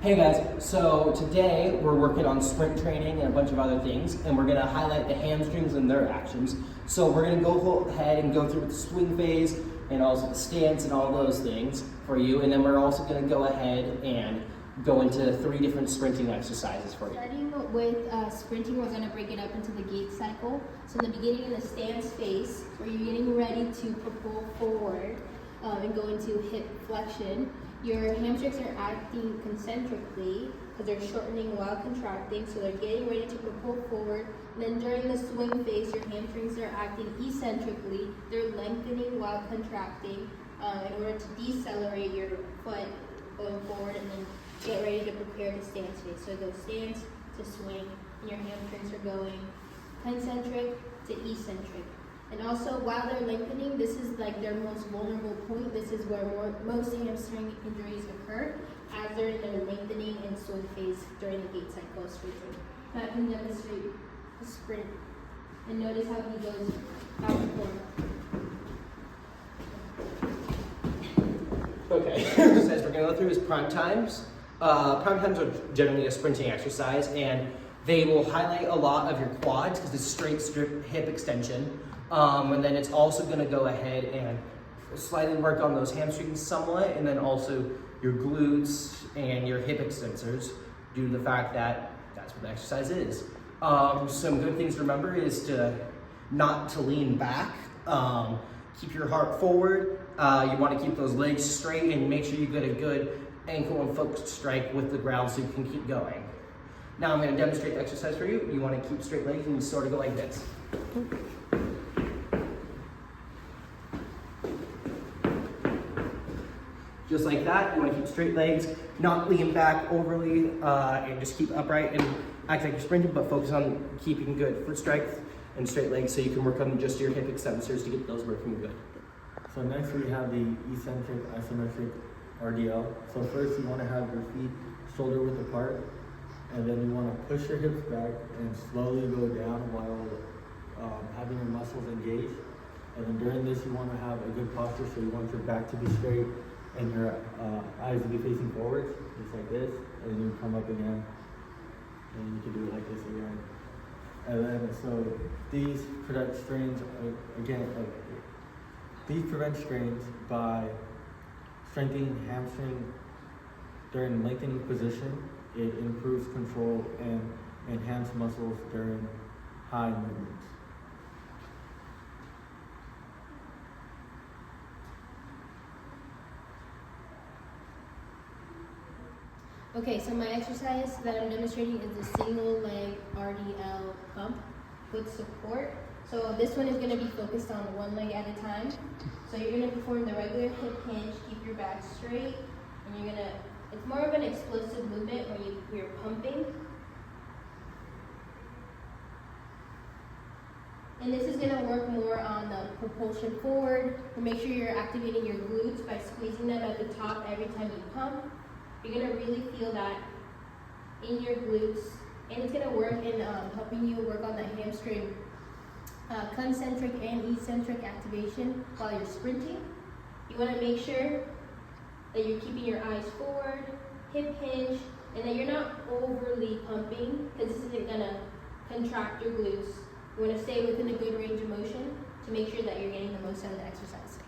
Hey guys, so today we're working on sprint training and a bunch of other things, and we're gonna highlight the hamstrings and their actions. So we're gonna go ahead and go through the swing phase and also the stance and all those things for you, and then we're also gonna go ahead and go into 3 different sprinting exercises for you. Starting with sprinting, we're going to break it up into the gait cycle. So in the beginning, in the stance phase, where you're getting ready to propel forward and go into hip flexion, your hamstrings are acting concentrically because they're shortening while contracting, so they're getting ready to propel forward. And then during the swing phase, your hamstrings are acting eccentrically. They're lengthening while contracting in order to decelerate your foot going forward, and then get ready to prepare the stance phase. So go stance to swing, and your hamstrings are going concentric to eccentric. And also, while they're lengthening, this is like their most vulnerable point. This is where most hamstring injuries occur, as they're in their lengthening and swing phase during the gait cycle of sprinting. Matt can demonstrate the sprint, and notice how he goes back and forth. Okay, exercise we're gonna go through is prime times. Prime times are generally a sprinting exercise, and they will highlight a lot of your quads because it's straight hip extension. And then it's also gonna go ahead and slightly work on those hamstrings somewhat, and then also your glutes and your hip extensors due to the fact that that's what the exercise is. Some good things to remember is not to lean back. Keep your heart forward. You want to keep those legs straight and make sure you get a good ankle and foot strike with the ground so you can keep going. Now I'm going to demonstrate the exercise for you. You want to keep straight legs and you sort of go like this. Just like that. You want to keep straight legs, not lean back overly, and just keep upright and act like you're sprinting, but focus on keeping good foot strength and straight legs so you can work on just your hip extensors to get those working good. So next we have the eccentric isometric RDL. So first you want to have your feet shoulder width apart, and then you want to push your hips back and slowly go down while having your muscles engaged. And then during this you want to have a good posture, so you want your back to be straight and your eyes to be facing forwards, just like this. And then you come up again, and you can do it like this again. And then so these prevent strains these prevent strains by strengthening hamstring during lengthening position. It improves control and enhances muscles during high movements. Okay, so my exercise that I'm demonstrating is the single leg RDL pump with support. So this one is going to be focused on one leg at a time. So you're going to perform the regular hip hinge, keep your back straight, and it's more of an explosive movement where you're pumping. And this is going to work more on the propulsion forward, and make sure you're activating your glutes by squeezing them at the top every time you pump. You're going to really feel that in your glutes, and it's going to work in helping you work on the hamstring concentric and eccentric activation while you're sprinting. You want to make sure that you're keeping your eyes forward, hip hinge, and that you're not overly pumping, because this isn't going to contract your glutes. You want to stay within a good range of motion to make sure that you're getting the most out of the exercise.